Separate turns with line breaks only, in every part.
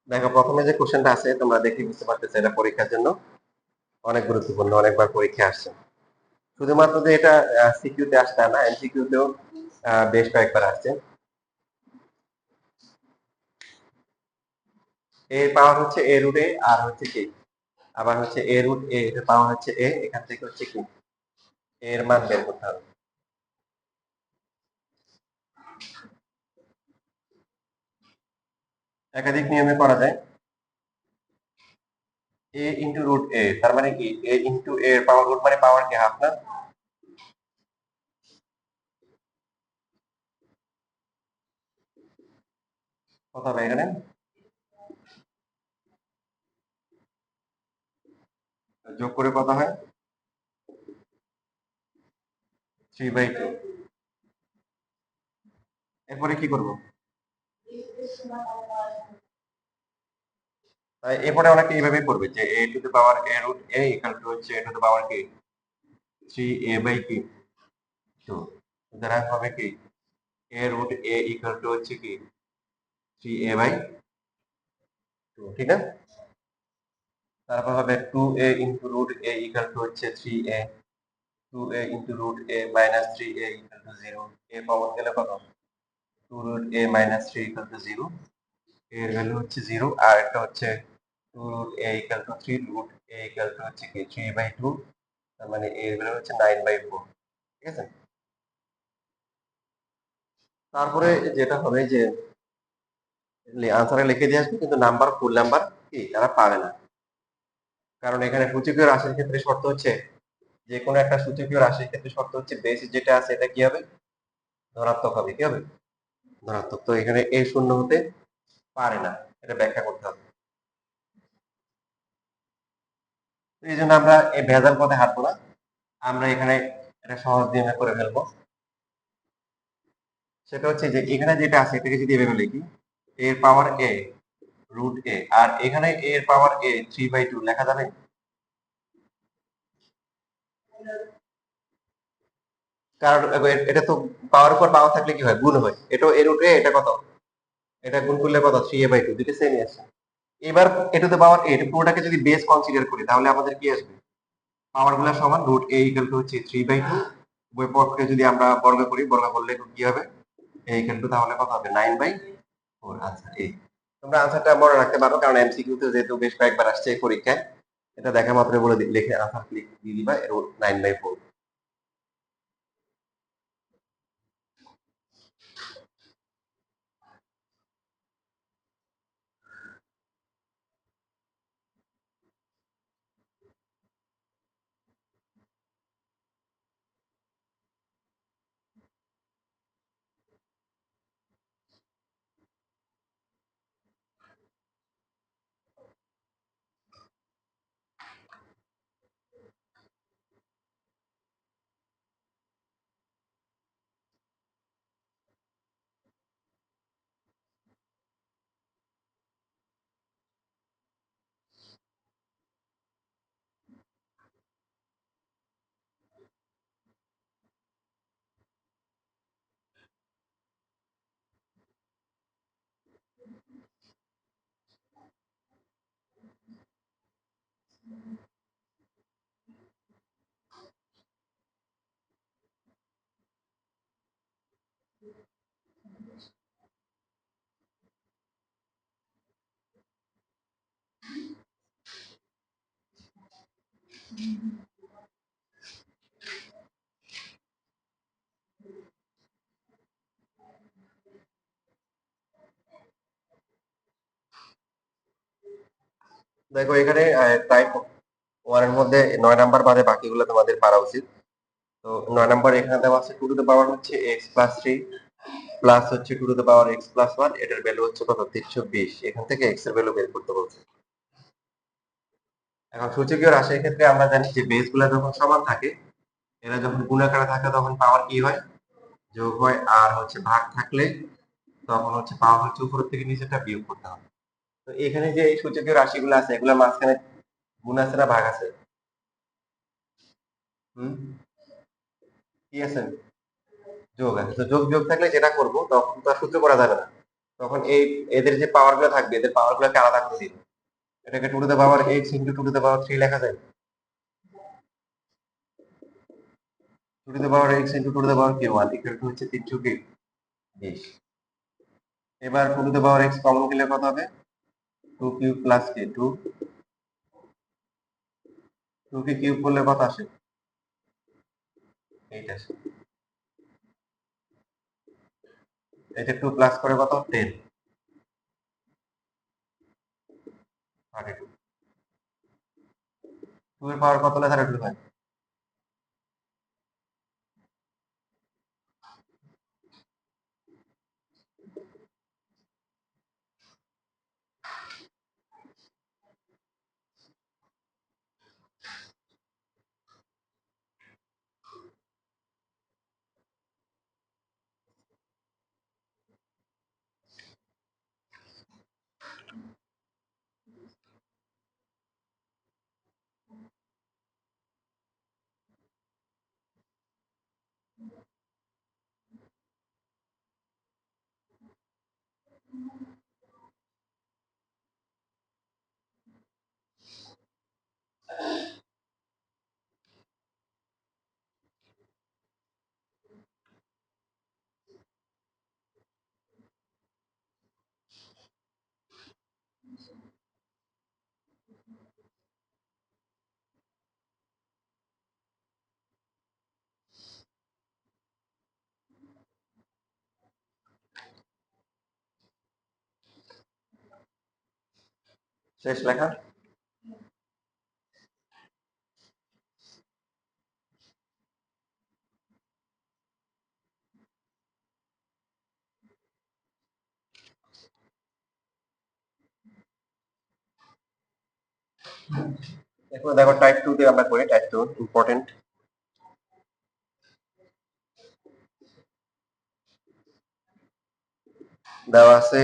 দেখো প্রথমে যে কোশ্চেনটা আছে তোমরা দেখে বুঝতে পারতেছো এটা পরীক্ষার জন্য অনেক গুরুত্বপূর্ণ, অনেকবার পরীক্ষা আসছে। শুধুমাত্র যে এটা সিকিউ তে আসছে তা না, এমসিকিউ তেও বেশ কয়েকবার আসছে। এর পাওয়ার হচ্ছে এ রুট এ, আর হচ্ছে কি আবার হচ্ছে এ রুট এ, এর পাওয়ার হচ্ছে এ, এখান থেকে হচ্ছে কি এর মান বের করতে হবে। একাধিক নিয়মে করা যায়। এ ইন্টু রুট এ, তার মানে কি এ ইন্টু এর পাওয়ার, রুট মানে পাওয়ার কি হাফ না? কত হবে এখানে? যোগ করে কত হয়? 3/2। এরপরে কি করব? তাই এরপরে অনেকে এইভাবে করবে যে A to the power A root A equal to হচ্ছে এ টু দ্য পাওয়ার কি 3a কি 2। সুতরাং হবে কি a root A equal to হচ্ছে কি 3a/2, ঠিক না? তারপর হবে 2a into root A equal to হচ্ছে 3a, 2a into root a minus 3a equal to 0। A power গেলে কত? 2 root a minus 3 equal to 0। এর ভ্যালু হচ্ছে 0, আর একটা হচ্ছে 2 root A equal to 3, root A equal to হচ্ছে কি 3/2, তার মানে এর ভ্যালু হচ্ছে 9/4, ঠিক আছে? তারপরে যেটা হবে যে আনসারে লিখে দিয়ে আসবে, কিন্তু নাম্বার ফুল নাম্বার কি তারা পাবে না। কারণ এখানে সূচকীয় রাশির ক্ষেত্রে শর্ত হচ্ছে, যে কোনো একটা সূচকীয় রাশির ক্ষেত্রে শর্ত হচ্ছে বেস যেটা আছে এটা কি হবে? ধনাত্মক হবে। কি হবে? ধনাত্মক। তো এখানে এ শূন্য হতে পারে না, এটা ব্যাখ্যা করতে হবে। তো এই জন্য আমরা এই ভেজাল পথে হাঁটবো না, আমরা এখানে এটা সহজ নিয়মে করে ফেলবো। সেটা হচ্ছে যে এখানে যেটা আছে এটাকে যদি এভাবে লিখি, এর পাওয়ার এ রুট এ, আর এখানে এর পাওয়ার এ 3/2 লেখা যাবে? কারণ এটা তো পাওয়ার উপর পাওয়ার থাকলে কি হয়, গুণ হয়। এটা এ রুট এ, এটা কত, এটা গুণ করলে কত 3a/2, দুটো সেমই আছে। এবার এ টু দ্য পাওয়ার এ, পুরোটাকে যদি বেস কনসিডার করি তাহলে আমাদের কি আসবে? পাওয়ার গুলা সমান, রুট এ ইকুয়াল টু হচ্ছে 3/2, উভয় পক্ষকে যদি আমরা বর্গ করি, বর্গ করলে কি হবে? এ ইকুয়াল টু তাহলে কত হবে? 9/4। আচ্ছা, এই তোমরা আনসারটা মনে রাখতে পারো, কারণ এমসিকিউ তে যেহেতু বেশ কয়েকবার আসছে এই পরীক্ষায়, এটা দেখা মাত্র বলে লিখে আনসার দিয়ে দিবা 9/4। দেখো এখানে টাইপ 1 এর মধ্যে 9 নাম্বার বাদে বাকিগুলো তোমাদের পারা উচিত। তো 9 নাম্বার এখানে দেওয়া আছে 2 টু দ্য পাওয়ার হচ্ছে x প্লাস 3 প্লাস হচ্ছে 2 two the power x plus 1, এটার ভ্যালু হচ্ছে কত 320। এখান থেকে x এর ভ্যালু বের করতে বলছে। এখন সূচকীয় রাশির ক্ষেত্রে আমরা জানি যে বেসগুলো যখন সমান থাকে, এরা যখন গুণাকারে থাকে তখন পাওয়ার কি হয়, যোগ হয়, আর হচ্ছে ভাগ থাকলে তখন হচ্ছে পাওয়ার হচ্ছে উপর থেকে নিচেটা বিয়োগ করতে হবে। তো এখানে যে এই সূচকীয় রাশিগুলো আছে এগুলোর মাঝখানে গুণ আছে না ভাগ আছে? হুম, কি আছে? যোগ আছে। তো যোগ বিয়োগ থাকলে যেটা করব তখন তো আর সূত্র করা যাবে না। তখন এই এদের যে পাওয়ার গুলো থাকবে এদের পাওয়ার গুলোকে আলাদা করে দিন। এটাকে two to the power x into two to the power 3 লেখা যায়। Two to the power x into two to the power 1 equal to হচ্ছে 320। এবার two to the power x common গেলে কত হবে? 2 কিউব প্লাস কে 2, 2 কে কিউব করলে কত আসে? 8 আসে। এটা 2 প্লাস করে কত 10, 32। 2 এর পাওয়ার কত হলে 32 হয়? শেষ লেখা। এখন দেখো টাইপ 2 তে আমরা করি। Type 2 important. দেওয়া আছে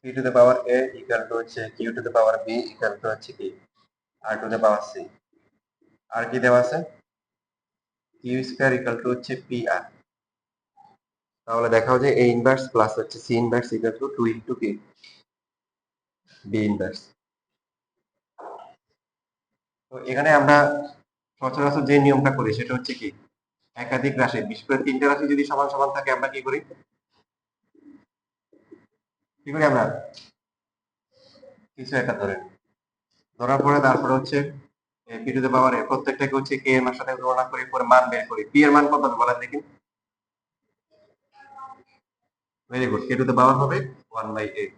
p two the power a equal to হচ্ছে q two the power b equal to হচ্ছে কি r two the power c। আর কি দেওয়া আছে? q স্কয়ার ইকুয়াল টু হচ্ছে pr। তাহলে দেখাও যে a ইনভার্স প্লাস হচ্ছে c inverse equal to 2 into কি b ইনভার্স। তো এখানে আমরা সচরাচর যে নিয়মটা করি সেটা হচ্ছে কি, একাধিক রাশি বিশেষ করে তিনটা রাশি যদি সমান সমান থাকে আমরা কি করি, কি করি আমরা কিছু একটা ধরে নিই। ধরার পরে তারপরে হচ্ছে p two the power a প্রত্যেকটাকে হচ্ছে k এর সাথে তুলনা করি, পরে মান বের করি। p এর মান কত হবে বলেন দেখি? Very good, k to the পাওয়ার হবে 1/8।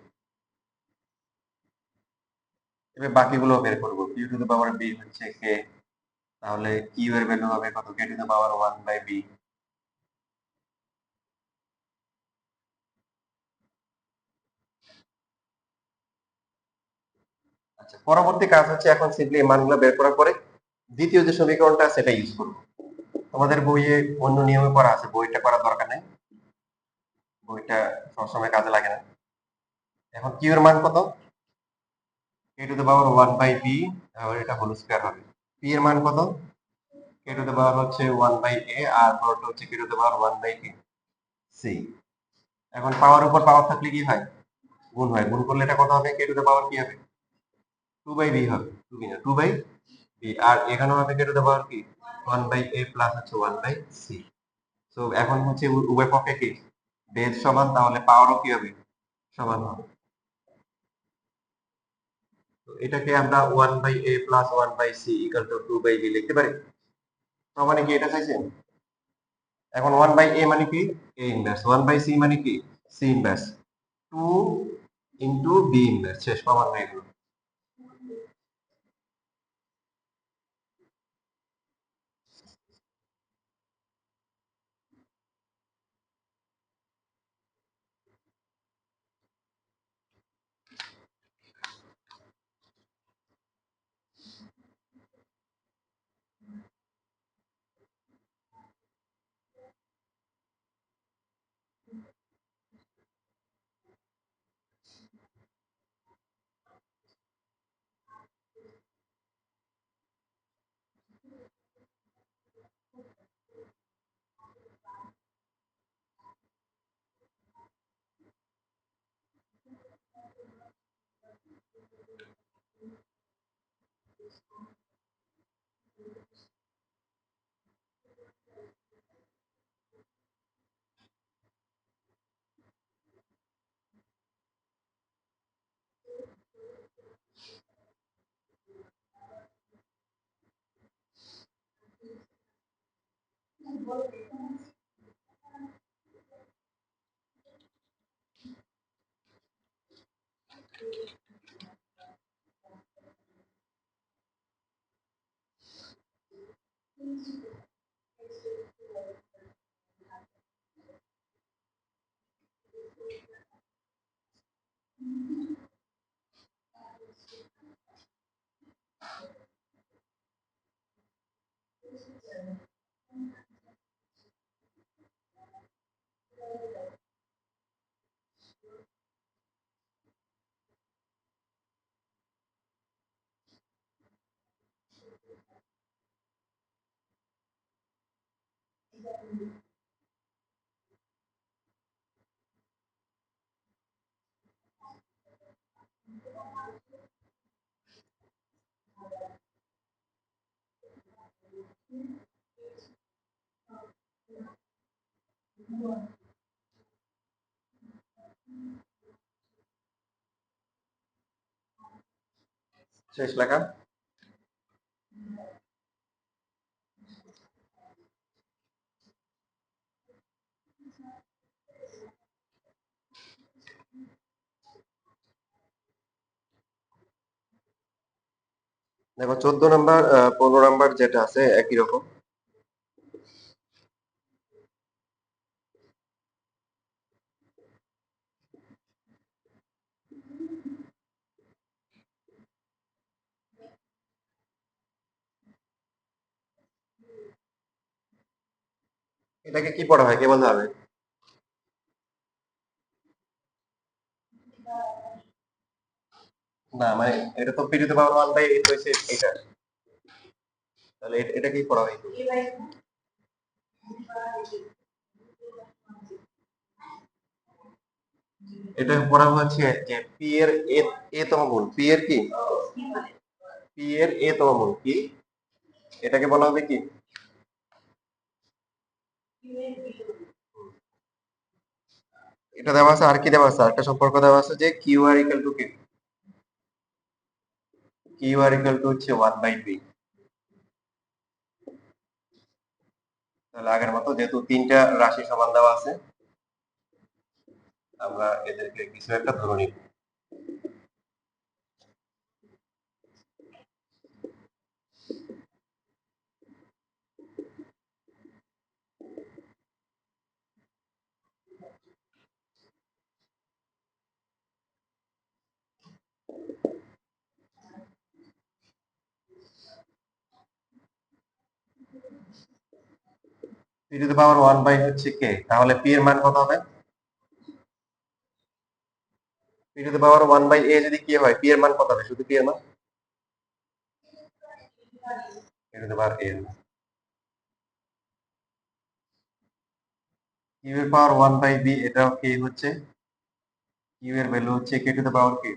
এবার বাকিগুলো বের করব। q two the power b হচ্ছে k, তাহলে q এর ভ্যালু হবে কত? k to the power 1/b। আচ্ছা, পরবর্তী কাজ হচ্ছে এখন সিম্পলি এই মানগুলো বের করার পরে দ্বিতীয় যে সমীকরণটা সেটা ইউজ করব। তোমাদের বইয়ে অন্য নিয়মে করা আছে, বইটা করার দরকার নেই, বইটা সবসময় কাজে লাগে না। এখন q এর মান কত? k to the power 1/b, তাহলে এটা হোল স্কয়ার হবে। p এর মান কত? k টু দ্য পাওয়ার হচ্ছে 1/a, আর পরটা হচ্ছে k to the power 1/c। এখন পাওয়ার উপর পাওয়ার থাকলে কি হয়? গুণ হয়। গুণ করলে এটা কত হবে? k টু দ্য পাওয়ার কি হবে? 2/b হবে। 2 কি না 2/b, আর এখানেও হবে k টু দ্য পাওয়ার কি 1/a প্লাস হচ্ছে 1/c। সো এখন হচ্ছে উভয় পক্ষে কি বেজ সমান, তাহলে পাওয়ারও কি হবে? সমান হবে। তো এটাকে আমরা 1/a plus 1/c equal to 2/b লিখতে পারি। তো মানে কি এটা চাইছেন? এখন 1/a মানে কি? a inverse. 1/c মানে কি? c inverse. 2 into b inverse. শেষ, প্রমাণ হয়ে গেল। শেষ লেখা। দেখো 14 নাম্বার 15 নাম্বার যেটা আছে একই রকম। এটাকে কি পড়া হয় কে বলতে হবে? না মানে এটা তো পি টু দ্য পাওয়ার 1/8 হইছে এটা। তাহলে এটা কি পড়া হয়? এটা পড়া হচ্ছে যে পি এর এ তম মূল। পি এর কি? পি এর এ তম মূল কি? এটাকে বলা হবে কি? এটা দেওয়া আছে, আর কি দেওয়া আছে? আরেকটা সম্পর্ক দেওয়া আছে যে কিউ আর ইকুয়াল টু কি? কিউ আর ইকুয়াল টু হচ্ছে 1/b। তাহলে আগের মতো যেহেতু তিনটা রাশি সমান দেওয়া আছে, আমরা এদেরকে কিছু একটা ধরে নিব। P to the power 1 by হচ্ছে কে, তাহলে পি এর মান কত হবে? P to the power 1/a যদি কে হয়, পি এর মান কত হবে? শুধু পি এর মান, P to the power a। Q এর পাওয়ার 1/b, এটাও কে হচ্ছে। কিউ এর ভ্যালু হচ্ছে কে টু দ্য পাওয়ার কে।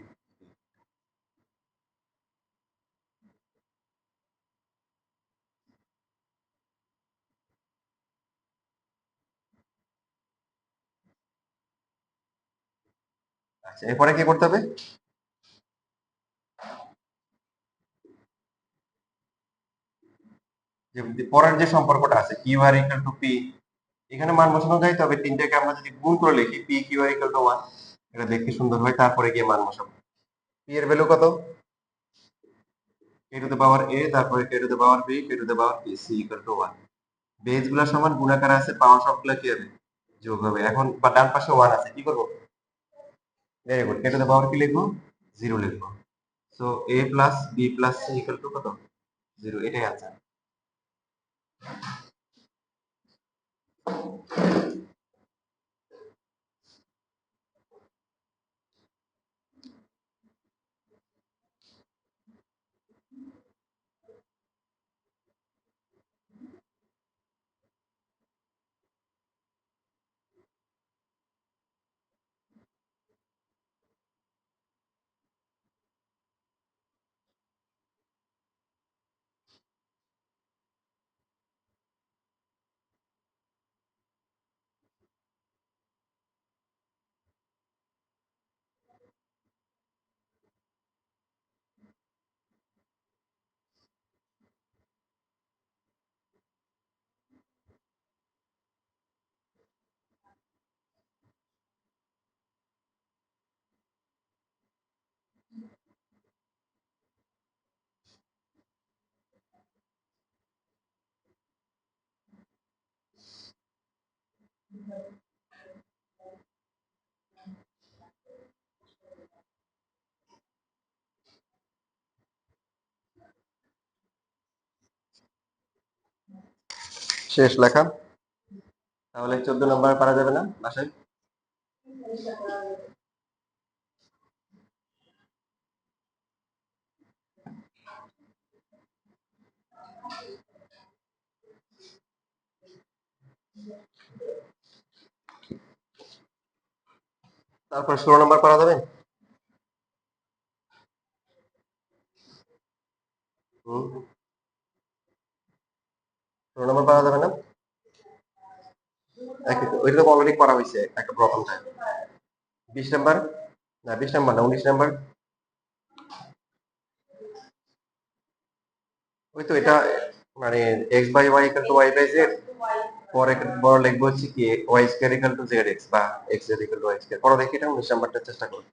আচ্ছা, এরপরে কি করতে হবে? যে পরের যে সম্পর্কটা আছে Q R equal to P, এখানে মান বসানো যায়, তবে তিনটাকে আমরা যদি গুণ করে লিখি P Q R equal to one, এটা দেখতে সুন্দর হয়, তারপরে গিয়ে মান বসাবো। পি এর ভ্যালু কত? কে টু দ্য পাওয়ার এ, তারপরে K to the power B, K to the power P, C equal to one. Base গুলা সমান, গুণাকার আছে, পাওয়ার সবগুলা কি হবে? যোগ হবে। এখন বা ডান পাশে ওয়ান আছে, কি করবো? Very good, k to the power কি লিখবো? জিরো লিখবো। So a plus b plus c equal to কত? জিরো, এটাই আনসার। শেষ লেখা। তাহলে 14 নম্বর পারা যাবে না বাসায়? তারপর 16 নম্বর পারা যাবে? হুম, 16 নম্বর পারা যাবে না? ওইটা তো অলরেডি করা হয়েছে একটা প্রথমটায়। 20 নম্বর, না 20 নম্বর না, 19 নম্বর। ওই তো এটা, মানে X by Y equal to Y by Z, পরে বড় লিখবো হচ্ছে কি Y square equal to Z X, বা X Z equal to Y square. পরে দেখি এটা 19 নম্বরটা চেষ্টা করো।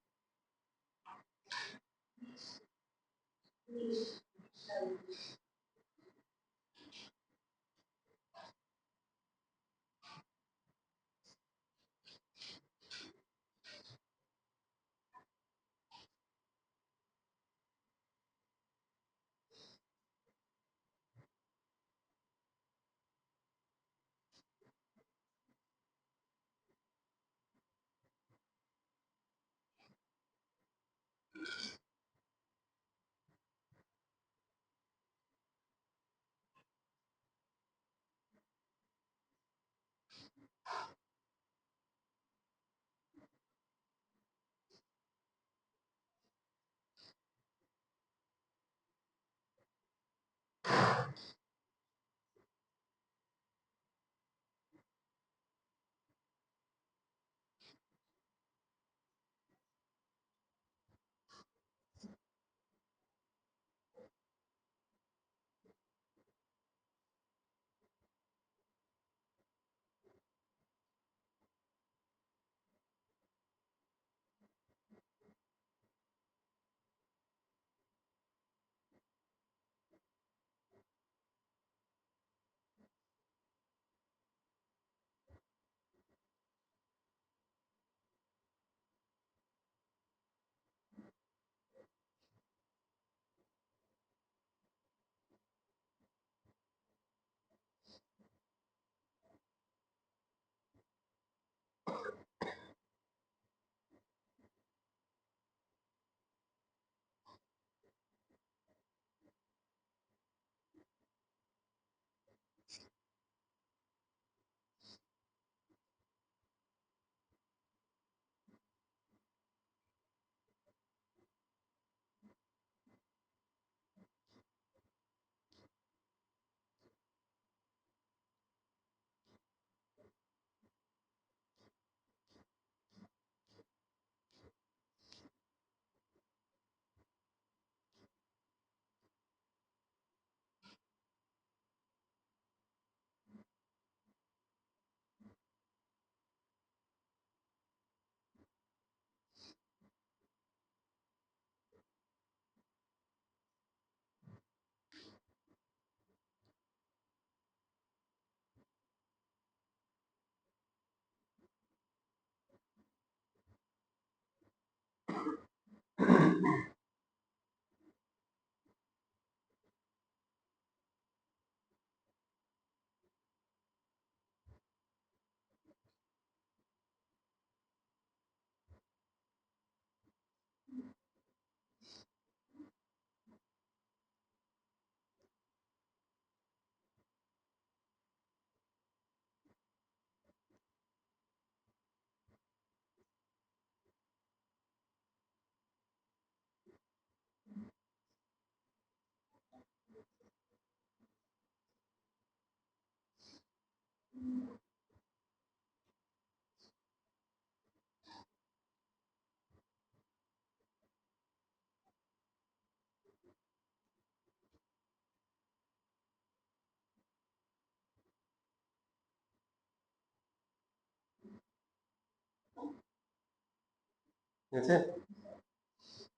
বুঝছেন?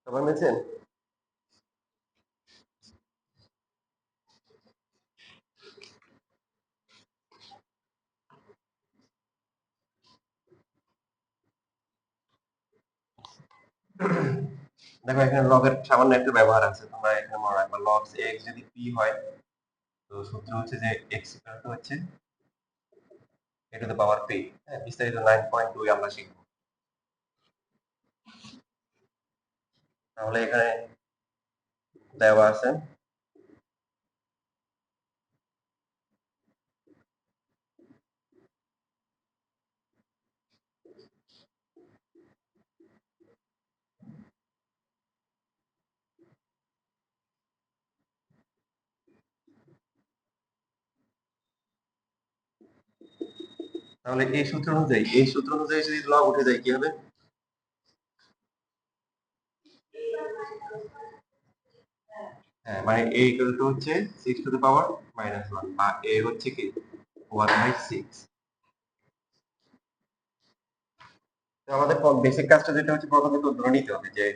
সবাই বুঝছেন? দেখো এখানে লগের সামান্য একটু ব্যবহার আছে, তোমরা এখানে মনে রাখবা লগ এক্স যদি পি হয়, তো সূত্র হচ্ছে যে এক্স ইকুয়াল টু হচ্ছে A to the power P. হ্যাঁ, বিস্তারিত 9.2 আমরা শিখবো। তাহলে এখানে দেওয়া আছে, তাহলে এই সূত্র অনুযায়ী যদি লগ উঠে যায় কি হবে? হ্যাঁ, মানে a ইকুয়াল টু হচ্ছে 6 টু দ্য পাওয়ার -1, বা a হচ্ছে কি 1/6। তো আমাদের বেসিক কাজটা যেটা হচ্ছে, প্রথমে তো ধরে নিতে হবে যে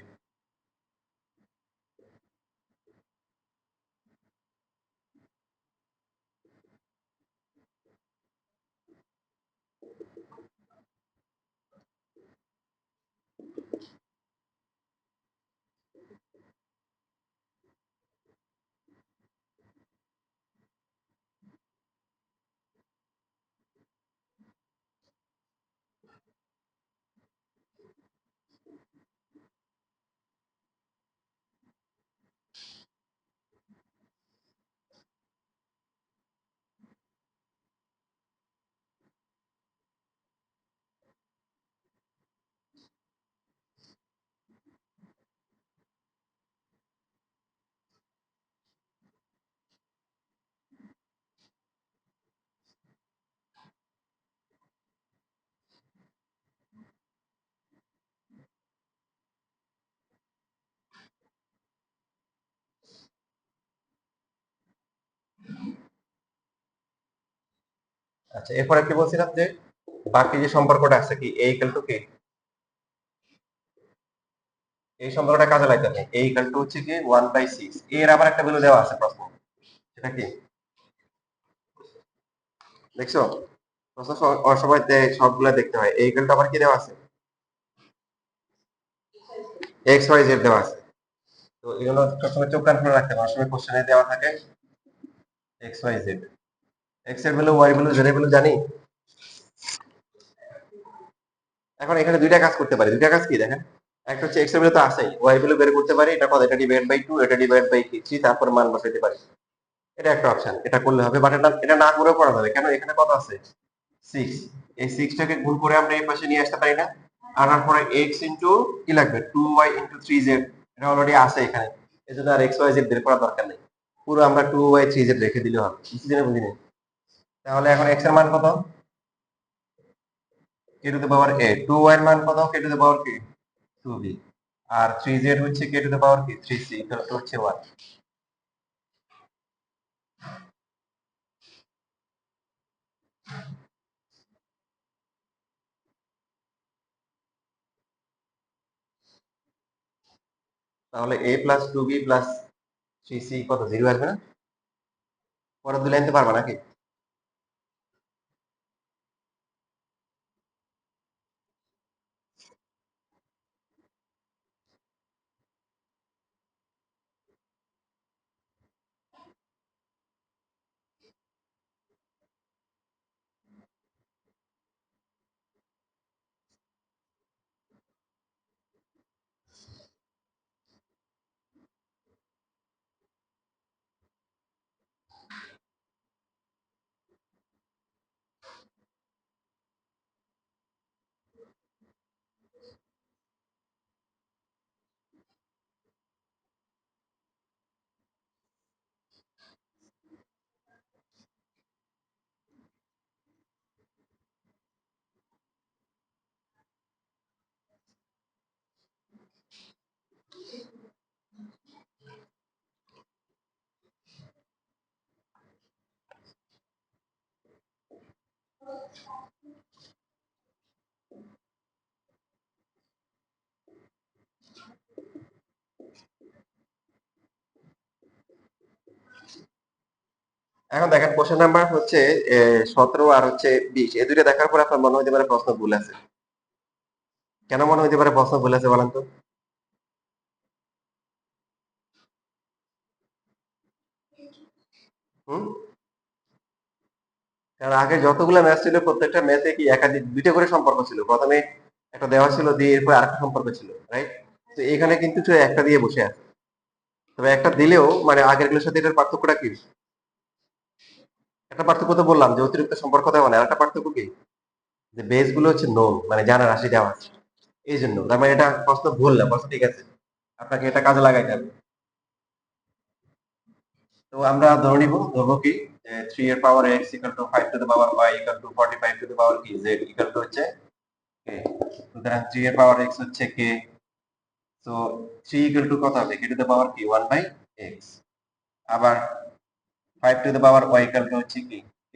আচ্ছা, এরপরে কি বলছিলাম যে বাকি যে সম্পর্কটা আছে কি a ইকুয়াল টু কি, এই সম্পর্কটা কাজে লাগাতে হবে। a ইকুয়াল টু হচ্ছে কি 1/6, এর আবার একটা ভ্যালু দেওয়া আছে প্রশ্ন, সেটা কি দেখছো? প্রশ্ন অসময় সবগুলা দেখতে হয়। a ইকুয়াল টু আবার কি দেওয়া আছে, x y z দেওয়া আছে। তো এগুলো সবসময় চোখ কান খুলে রাখতে হবে, অনেক সময় কোশ্চেনে দেওয়া থাকে x y z, x এর ভ্যালু, y এর ভ্যালু, z এর ভ্যালু জানি। এখন এখানে দুইটা কাজ করতে পারি। দুইটা কাজ কি দেখেন, একটা হচ্ছে x এর ভ্যালু তো আছেই, y এর ভ্যালু বের করতে পারি, এটা কত, এটা ডিভাইড বাই 2, এটা ডিভাইড বাই 3, তারপর মান বসাইতে পারি। এটা একটা অপশন, এটা করলে হবে, বাট এটা না করেও করা যাবে। কেন, এখানে কত আছে 6, এই 6 টাকে গুণ করে আমরা এই পাশে নিয়ে আসতে পারি না? আনার পরে x ইনটু কি লাগবে 2y ইনটু 3z, এটা অলরেডি আছে এখানে, এজন্য আর x y z বের করার দরকার নেই, পুরো আমরা 2y 3z রেখে দিলে হবে। বুঝছি না বুঝিনি? তাহলে এখন x এর মান কত, k to the power a, 2y এর মান কত, k টু দ্য পাওয়ার কি 2b, আর 3z হচ্ছে k টু দ্য পাওয়ার কি 3c, ইকুয়াল টু হচ্ছে 1। তাহলে a plus 2b plus 3c কত, 0 আসবে না? পরের দুই লাইনতে পারবা নাকি? এখন দেখেন কোশ্চেন নাম্বার হচ্ছে 17 আর হচ্ছে 20, এই দুইটা দেখার পর আপনার মনে হইতে পারে প্রশ্ন ভুল আছে। কেন মনে হইতে পারে প্রশ্ন ভুল আছে বলেন তো? হুম? কারণ আগে যতগুলো ম্যাচ ছিল প্রত্যেকটা ম্যাচে কি একাধিক দুইটা করে সম্পর্ক ছিল। প্রথমে একটা দেওয়া ছিল দিয়ে এরপর আরেকটা সম্পর্ক ছিল, রাইট? তো এখানে কিন্তু শুধু একটা দিয়ে বসে আছে। তবে একটা দিলেও মানে আগেরগুলোর সাথে এটার পার্থক্যটা কি? একটা পার্থক্য তো বললাম যে অতিরিক্ত সম্পর্ক দেওয়া না। আর একটা পার্থক্য কি? যে বেস গুলো হচ্ছে নোন, মানে জানা রাশি দেওয়া আছে। এই জন্য তার মানে এটা প্রশ্ন ভুল না, প্রশ্ন ঠিক আছে। আপনাকে এটা কাজে লাগাইতে হবে। তো আমরা ধরে নিব, ধরবো কি যে 3 এর পাওয়ার x equal to 5 to the power y equal two 45 two the power কি z ইকুয়াল টু হচ্ছে k। সুতরাং 3 এর পাওয়ার x হচ্ছে k। তো 3 ইকুয়াল টু কত হবে? k টু দ্য পাওয়ার কি 1 বাই x। আবার 5 to the power y equal to হচ্ছে কি k।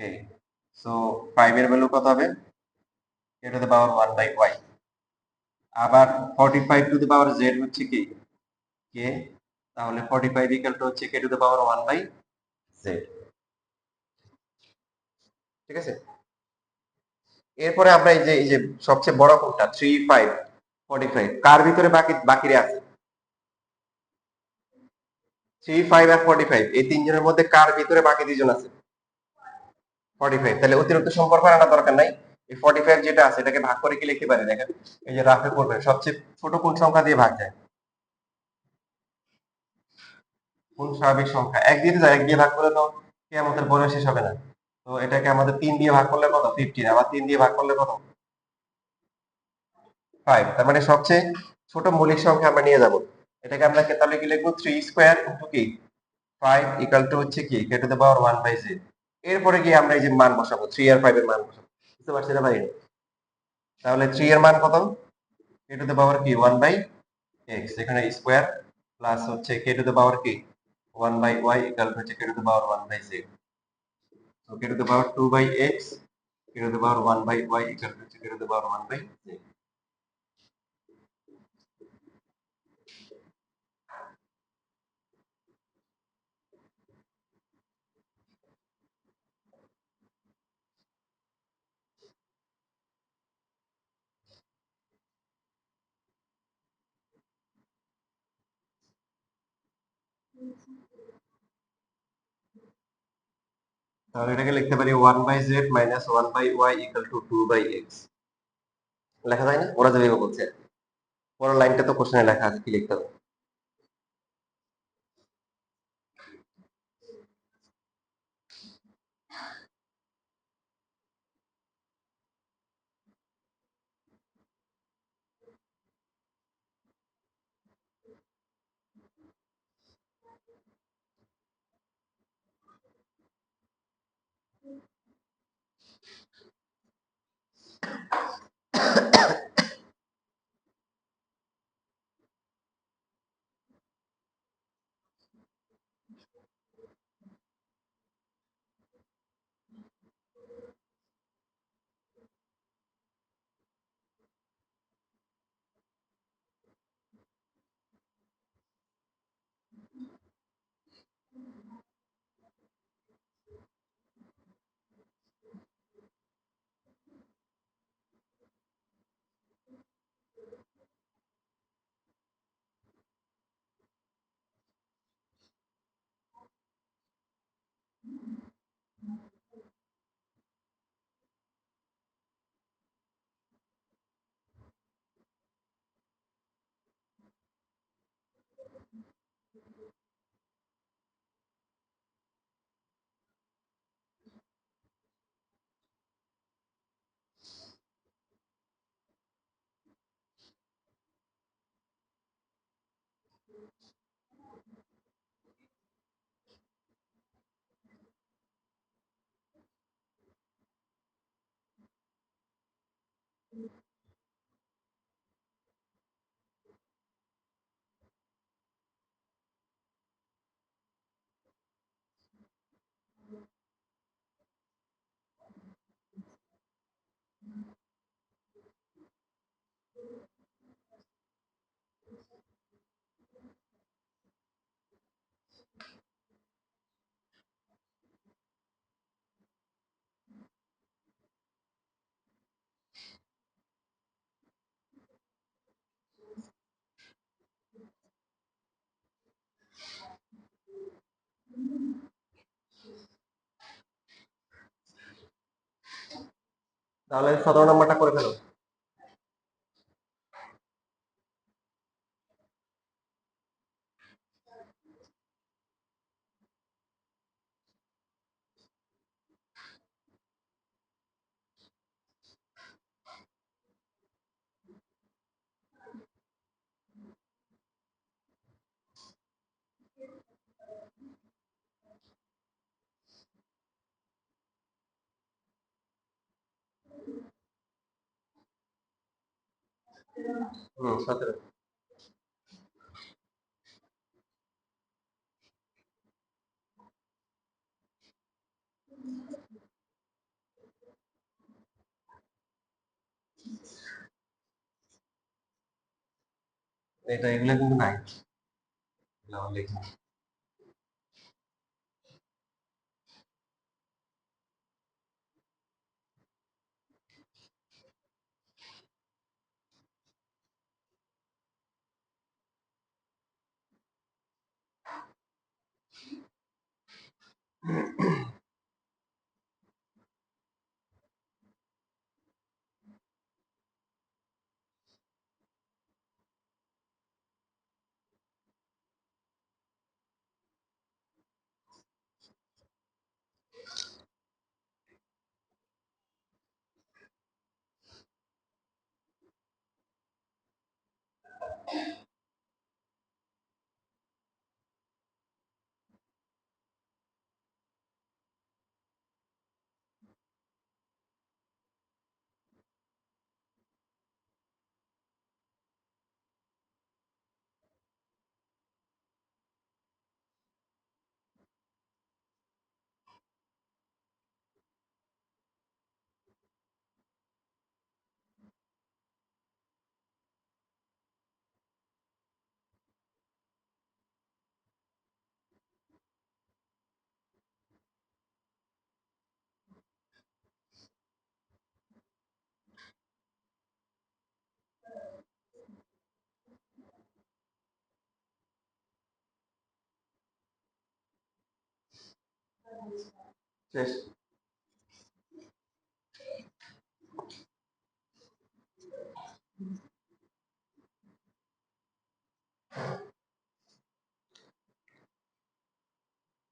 সো 5 এর ভ্যালু কত হবে? k to the power 1 by y। আবার 45 টু দ্য পাওয়ার z হচ্ছে কি k। তাহলে 45 ইকুয়াল টু হচ্ছে k to the power 1 by z। ঠিক আছে? এরপরে আমরা এই যে সবচেয়ে বড় কোনটা 3 5 45 কার ভিতরে বাকিরে আছে? 3 5 আর 45 এই তিনজনের মধ্যে কার ভিতরে বাকি দুইজন আছে? 45। তাহলে অতিরিক্ত সম্পর্ক আনা দরকার নাই। এই 45 যেটা আছে এটাকে ভাগ করে কি লিখতে পারি দেখেন। এই যে রাফে করবেন সবচেয়ে ছোট কোন সংখ্যা দিয়ে ভাগ যায়? কোন স্বাভাবিক সংখ্যা? এক দিয়ে যায়, এক দিয়ে ভাগ করলে তো কিয়ামতের পরে শেষ হবে না। তো এটাকে আমাদের 3 দিয়ে ভাগ করলে কত? 15। আবার 3 দিয়ে ভাগ করলে কত? 5। তার মানে সবচেয়ে ছোট মৌলিক সংখ্যা আমরা নিয়ে যাব। এটাকে আমরা তাহলে কি লিখবো? 3 স্কয়ার ইনটু কি 5 ইকুয়াল টু হচ্ছে কি k to the power 1 by z। এরপরে গিয়ে আমরা এই যে মান বসাবো 3 আর 5 এর মান বসাবো। বুঝতে পারছি না ভাই? তাহলে 3 এর মান কত? k টু দ্য পাওয়ার কি 1 বাই x, এখানে স্কয়ার প্লাস হচ্ছে k টু দ্য পাওয়ার কি 1 বাই y ইকুয়াল টু হচ্ছে k to the power 1 by z। তো k to the power 2 by x, k to the power 1 by y equal to হচ্ছে k to the power 1 by z। তাহলে এটাকে লিখতে পারি 1 by z minus 1 by y equal to 2 by x। লেখা যায় না? ওরা যেভাবে বলছে। পরের লাইনটা তো কোশ্চেনে লেখা আছে, কি লিখতে হবে? তাহলে 17 নম্বরটা করে ফেলো। হুম, 17। এটা এগুলো কিন্তু নাই, এগুলো আমার লেখা। শেষ।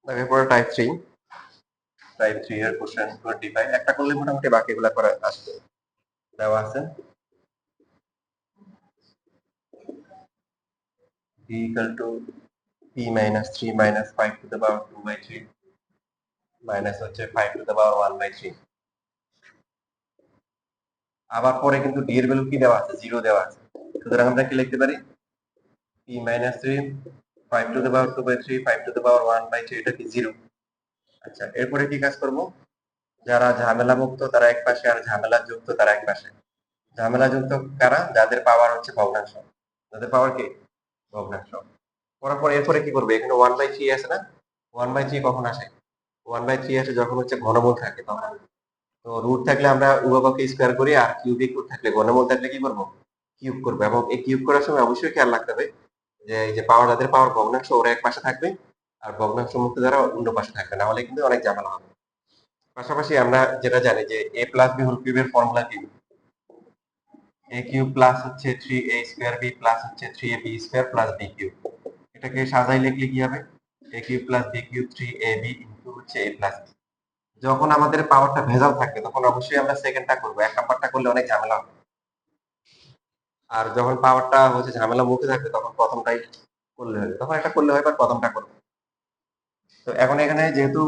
এরপরে টাইপ 3 এর কোশ্চেন 25 একটা করলে মোটামুটি বাকিগুলো করে আসবে। দেওয়া আছে d equal to p minus 3 minus 5 to the power 2 by 3 minus হচ্ছে 5 to the power 1 by 3। আবার পরে কিন্তু d এর ভ্যালু কি দেওয়া আছে, 0 দেওয়া আছে। সুতরাং আমরা কি লিখতে পারি, p minus 3 5 to the power 2 by 3 5 to the power 1 by 3, এটা কি 0। আচ্ছা, এরপরে কি কাজ করব, যারা ঝামেলা মুক্ত তারা এক পাশে, আর ঝামেলা যুক্ত তারা এক পাশে। ঝামেলা যুক্ত কারা, যাদের পাওয়ার হচ্ছে ভগ্নাংশ, যাদের পাওয়ার কি ভগ্নাংশ। করার পর এরপরে কি করবে, এখানে 1/3 আছে না, 1/3 কখন আসে, 1/3 আসে যখন হচ্ছে ঘনমূল থাকে তখন। তো রুট থাকলে আমরা উভয়পক্ষে স্কোয়ার করি, আর কিউবিক রুট থাকলে ঘনমূল থাকলে কি করবো, কিউব করবো। এবং এই কিউব করার সময় অবশ্যই খেয়াল রাখতে হবে যে এই যে পাওয়ার, যাদের পাওয়ার ভগ্নাংশ ওরা এক পাশে থাকবে, আর ভগ্নাংশ মুক্ত দ্বারা অন্য পাশে থাকবে, না হলে কিন্তু অনেক ঝামেলা হবে। পাশাপাশি আমরা যেটা জানি যে a প্লাস বি হোল কিউবের ফর্মুলা কি, a কিউব প্লাস হচ্ছে 3a স্কোয়ার বি প্লাস হচ্ছে 3ab square plus b cube. এটাকে সাজাই লিখলে কি হবে, a cube plus b cube 3ab into হচ্ছে a প্লাস b। যখন আমাদের পাওয়ারটা ভেজাল থাকবে তখন অবশ্যই আমরা সেকেন্ডটা করবো, এক নাম্বারটা করলে অনেক ঝামেলা হবে। আর যখন পাওয়ারটা হচ্ছে ঝামেলা মুক্ত থাকবে তখন প্রথমটাই করলে হবে, তখন এটা করলে হয় বা প্রথমটা করবে। তো এখন এখানে যেহেতু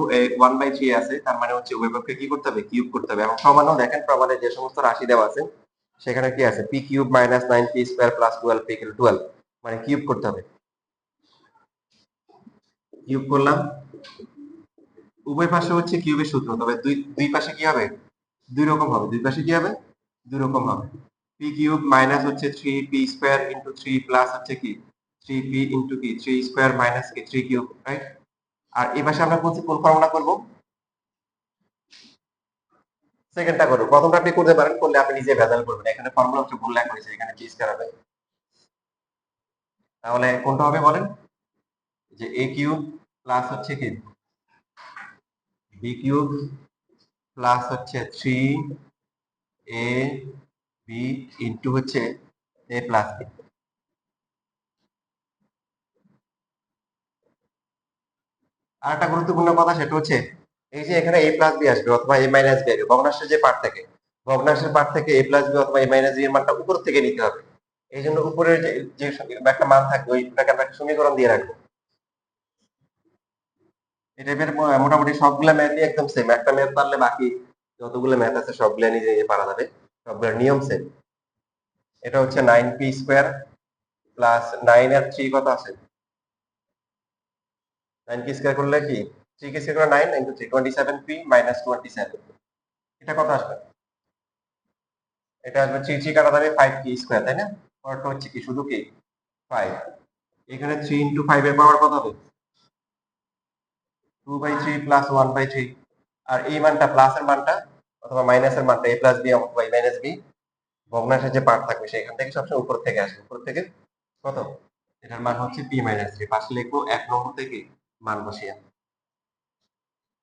1/3 আছে, তার মানে হচ্ছে উভয়পক্ষে কি করতে হবে, কিউব করতে হবে। এবং সমানও দেখেন প্রমাণে যে সমস্ত রাশি দেওয়া আছে সেখানে কি আছে, P cube minus 9p square plus 12p 12, মানে কিউব করতে হবে। কিউব করলাম, উভয় পাশে হচ্ছে কিউবের সূত্র, তবে দুই দুই পাশে কি হবে, দুই রকম হবে, দুই পাশে কি হবে, দুই রকম হবে। পি কিউব মাইনাস হচ্ছে 3p স্কোয়ার ইন্টু 3 প্লাস হচ্ছে কি 3p ইন্টু কি 3 স্কোয়ার মাইনাস কি 3 কিউব, রাইট। আর এই পাশে আমরা বলছি কোন ফর্মুলা করবো, সেকেন্ডটা করবো। প্রথমটা আপনি করতে পারেন, করলে আপনি নিজে ভেজাল করবেন, এখানে ফর্মুলা হচ্ছে ভুল লেখা হয়েছে, এখানে পি স্কয়ার হবে। তাহলে কোনটা হবে বলেন, যে এ কিউব প্লাস হচ্ছে কি বি কিউব প্লাস হচ্ছে 3 এ বি ইন্টু হচ্ছে এ প্লাস বি। আর একটা গুরুত্বপূর্ণ কথা সেটা হচ্ছে এই যে এখানে এ প্লাস বি আসবে অথবা এ মাইনাস বি আসবে ভগ্নাংশের যে পার্ট থেকে, ভগ্নাংশের পার্ট থেকে এ প্লাস বি অথবা এ মাইনাস বি এর মানটা উপর থেকে নিতে হবে। এই জন্য উপরের যে যে একটা মান থাকবে ওইটাকে আমরা একটা সমীকরণ দিয়ে রাখবো। এই টাইপের মোটামুটি সবগুলা ম্যাথই একদম সেম, একটা ম্যাথ পারলে বাকি যতগুলো ম্যাথ আছে সবগুলা নিজে নিজে পারা যাবে, সবগুলোর নিয়ম সেম। এটা হচ্ছে 9p² প্লাস 9 আর 3 কত আছে? 9p² করলে কি 3 কে স্কয়ার করলে 9 ইনটু 3 27p মাইনাস 27। এটা কত আসবে? এটা আসবে 3 3 কাটা যাবে 5p², তাই না? পরটা হচ্ছে কি শুধু কি 5। এখানে 3 ইনটু 5 এর পাওয়ার কত হবে? 2/3 প্লাস 1/3। আর এই মানটা প্লাস এর মানটা অথবা মাইনাসের মানটা a প্লাস বি অথবা a মাইনাস বি ভগ্নাংশের যে পার্ট থাকবে সেখান থেকে সবসময় উপর থেকে আসবে। উপর থেকে কত? এটার মান হচ্ছে p মাইনাস 3। পাশে লিখবো 1 নম্বর থেকে মান বসিয়ে।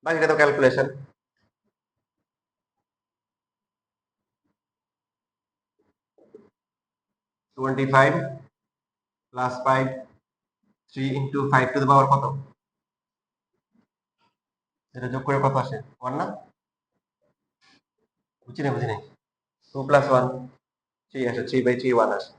বাকিটা তো calculation. 25 plus 5 3 into 5 to the পাওয়ার কত? এটা যোগ করে কত আসে? 1 না? বুঝি নাই। 2 প্লাস 1 3 আসে, 3/3 1 আসে।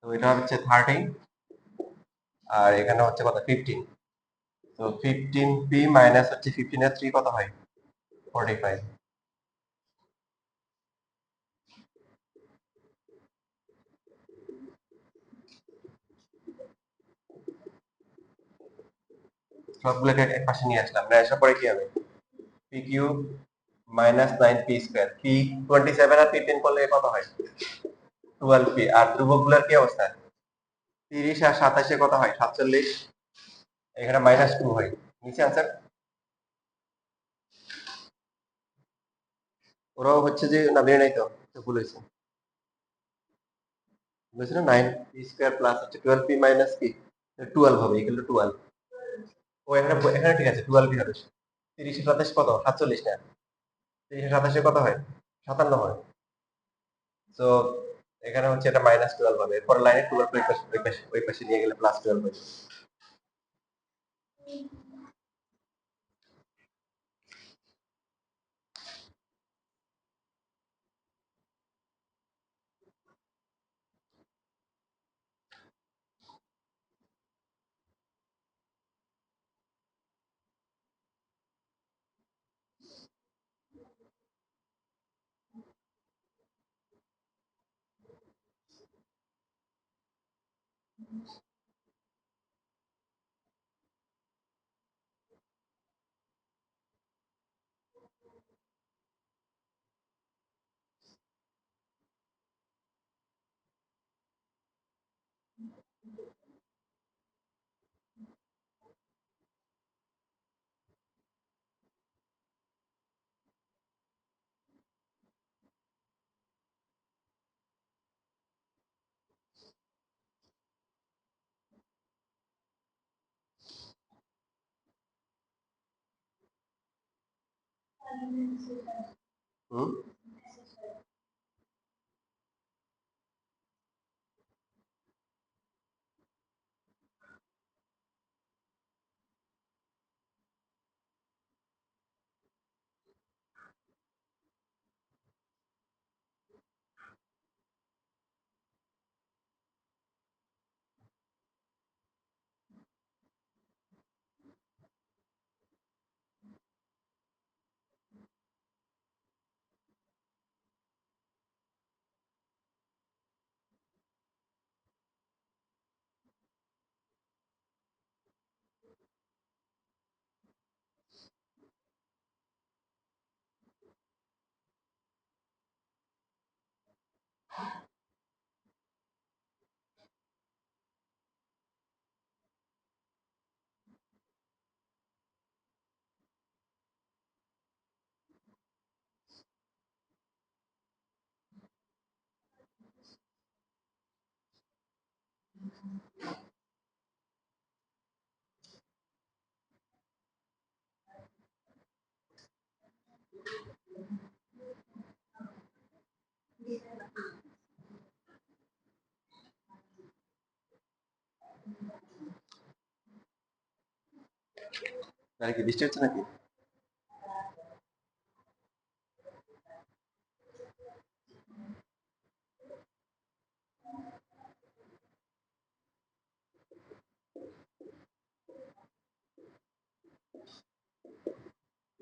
তো এটা হচ্ছে 30 আর এখানে হচ্ছে কত 15। তো 15p মাইনাস হচ্ছে 15 এর 3 কত হয়? 45। সবগুলোকে এক পাশে নিয়ে আসলাম, নিয়ে আসার পরে কি হবে? P cube minus 9p²। P 27 আর 15 করলে কত হয়? 12p। আর ধ্রুবকগুলোর কি অবস্থা? 30 আর 27 কত হয়? 47। এখানে মাইনাস 2 হয়। নিচে আনসার। ওরাও হচ্ছে যে না বের নাই তো, ভুল হয়েছে। বুঝেছো না? 9p² প্লাস হচ্ছে 12p মাইনাস কি 12 হবে, ইকুয়াল টু 12। ও এখানে এখানে ঠিক আছে 12p হবে। 30 এর 27 কত? 47 না? 30 এর 27 কত হয়? 57 হয়। তো এখানে হচ্ছে এটা মাইনাস 12 হবে। এরপর লাইনে 12 ওই পাশে নিয়ে গেলে প্লাস 12 হবে। হুম। তাহলে কি বৃষ্টি হচ্ছে নাকি?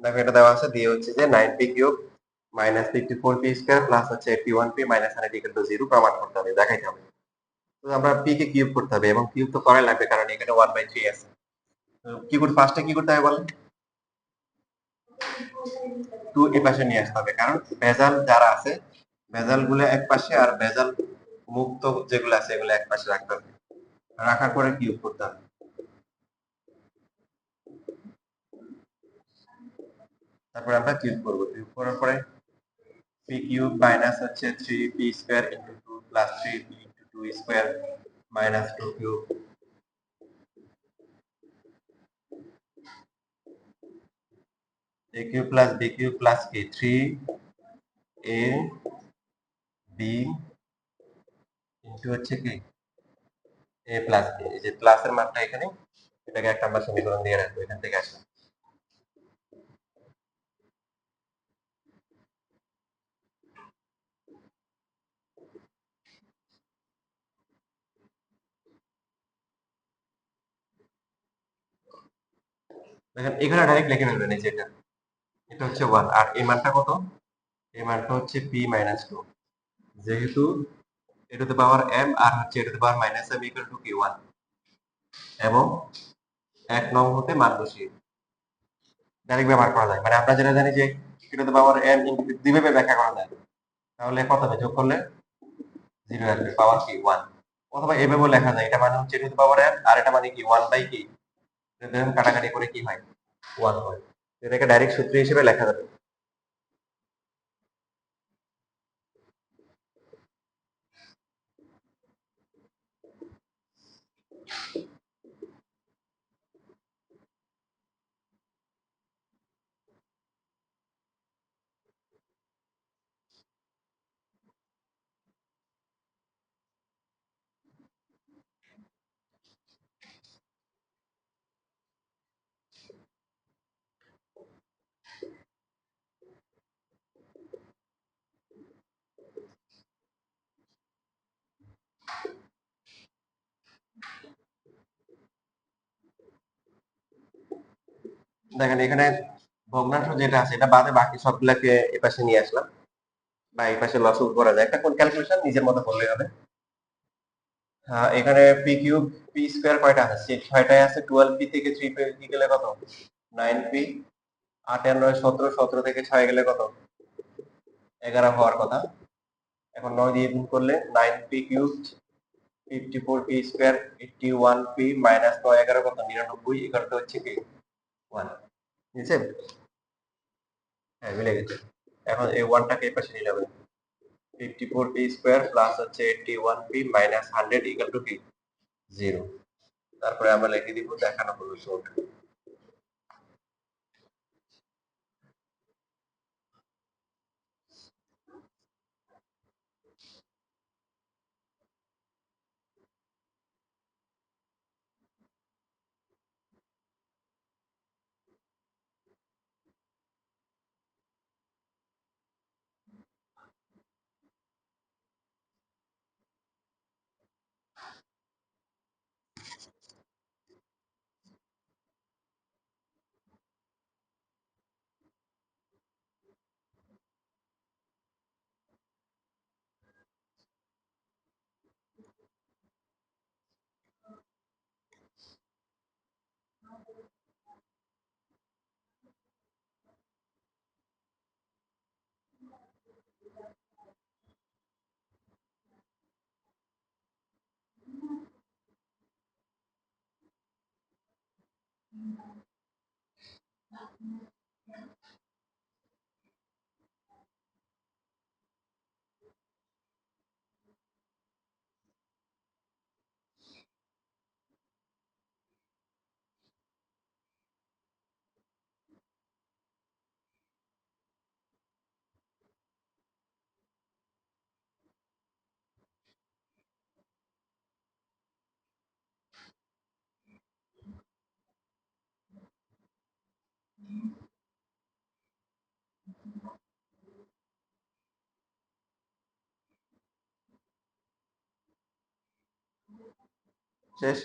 দেখো এটা দেওয়া আছে, দিয়ে হচ্ছে যে 9p cube minus 54p square plus হচ্ছে 81p মাইনাস 100 ইকুয়াল টু 0 প্রমাণ করতে হবে, দেখাইতে হবে। তো আমরা p কে কিউব করতে হবে, এবং কিউব তো করাই লাগবে কারণ এখানে 1/3 আছে। তো কি করতে, ফার্স্টে কি করতে হবে বলেন? 2 এ পাশে নিয়ে আসতে হবে, কারণ ভেজাল যারা আছে ভেজাল গুলো এক পাশে আর ভেজাল মুক্ত যেগুলো আছে এগুলো এক পাশে রাখতে হবে, রাখার পরে কিউব করতে হবে। তারপরে আমরা কিউব করব, কিউব করার পরে p কিউব মাইনাস হচ্ছে 3p square into 2 plus 3p into 2 square minus 2 cube a cube plus b cube plus কি 3a b ইনটু হচ্ছে কি a প্লাস b। এই যে প্লাসের মানটা এখানে, এটাকে এক নাম্বার সমীকরণ দিয়ে রাখবো, এখান থেকে আসবে। দেখেন এখানে ডাইরেক্ট লিখে ফেলবেন, এই যে এটা, এটা হচ্ছে 1 আর এই মানটা কত, এই মানটা হচ্ছে p মাইনাস 2, যেহেতু a two the power m আর হচ্ছে a two the power minus m equal to কি 1, এবং এক নং হতে মান বসিয়ে ডাইরেক্ট ব্যবহার করা যায়। মানে আমরা যেটা জানি যে a two the power m into দুইভাবে ব্যাখ্যা করা যায়, তাহলে কত হবে, যোগ করলে 0 আসবে, পাওয়ার কি 1। অথবা এভাবেও লেখা যায়, এটা মানে হচ্ছে a two the power m আর এটা মানে কি 1 বাই কি, দেখেন কাটাকাটি করে কি হয় 1 হয়। এটাকে ডাইরেক্ট সূত্র হিসেবে লেখা যাবে। দেখেন এখানে ভগ্নাংশ যেটা আছে এটা বাদে বাকি সবগুলাকে এপাশে নিয়ে আসলাম, বা এই পাশে লসও করা যায়, একটা কোন ক্যালকুলেশন নিজের মতো করলেই হবে। এখানে পি কিউব পি স্কয়ার কয়টা আছে, ছয়টায় আছে, 12p থেকে 3p গেলে কত, 9p, 8 আর 9 17, 17 থেকে 6 গেলে কত, 11 হওয়ার কথা। এখন 9 দিয়ে গুণ করলে 9p cube 54p square 81p minus 9 11 কত, 99, এখানে হচ্ছে কি 1, বুঝছে? হ্যাঁ মিলে গেছে। এখন এই 1টাকে এই পাশে নিয়ে যাবেন, 54p স্কয়ার প্লাস হচ্ছে 81p মাইনাস 100 ইকুয়াল টু কি 0। তারপরে আমরা লিখে দিব দেখানো হলো সোল্ড। শেষ।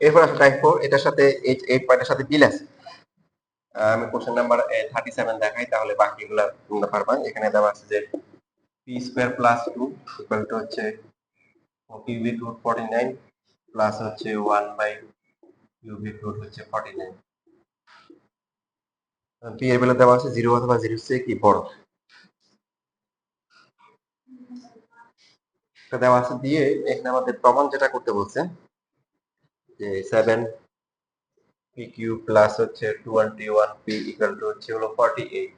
এরপর আসলে টাইপ 4, এটার সাথে এই পয়েন্টের সাথে মিল আছে। আমি কোশ্চেন নাম্বার 37 দেখাই, তাহলে বাকিগুলো তোমরা পারবা। এখানে দেওয়া আছে যে P square plus 2 equal to হচ্ছে কিউবিক রুট 49 প্লাস হচ্ছে 1 বাই কিউবিক রুট হচ্ছে 49। পি এর ভ্যালু দেওয়া আছে 0 অথবা 0 চেয়ে কি বড়, এটা দেওয়া আছে। দিয়ে এখানে আমাদের প্রমাণ যেটা করতে বলছে যে 7 পি কিউ প্লাস হচ্ছে 21 পি ইকুয়াল টু হচ্ছে হলো 48।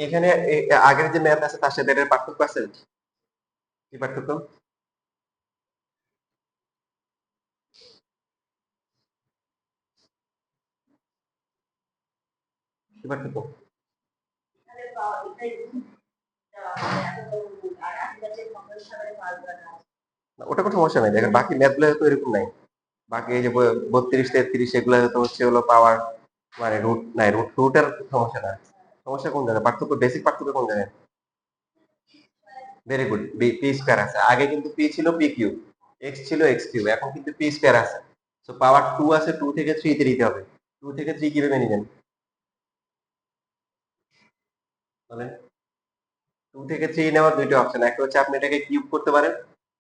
এখানে আগের যে ম্যাথ আছে তার সাথে এটার পার্থক্য আছে, কি পার্থক্য? কি পার্থক্য? ওটা কোনো সমস্যা নাই, দেখেন বাকি ম্যাথ গুলো তো এরকম নাই। বাকি এই যে 32 33 এগুলো তো হচ্ছে হলো পাওয়ার, মানে রুট নাই, রুটের সমস্যা না। সমস্যা কোন জায়গায়, পার্থক্য, বেসিক পার্থক্য কোন জায়গায়? ভেরি গুড, পি স্কয়ার আছে। আগে কিন্তু পি ছিল পি কিউব, এক্স ছিল এক্স কিউব, এখন কিন্তু পি স্কয়ার আছে। তো পাওয়ার 2 আছে, 2 থেকে 3 তে দিতে হবে। 2 থেকে 3 কিভাবে নিবেন বলেন? 2 থেকে 3 নেওয়ার দুইটা অপশন, একটা হচ্ছে আপনি এটাকে কিউব করতে পারেন,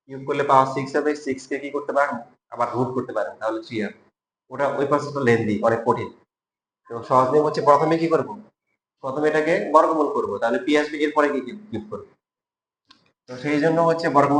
কিউব করলে পাওয়ার 6 হবে, 6 কে কি করতে পারেন, আবার রুট করতে পারেন, তাহলে 3 হবে। ওটা ওই প্রসেসটা লেন্দি, অনেক কঠিন। তো সহজ নিয়ম হচ্ছে প্রথমে কি করব, প্রথমে এটাকে বর্গমূল করব, তাহলে পি আসবে, এরপরে কি কিউব করব। তো সেই জন্য হচ্ছে বর্গমূল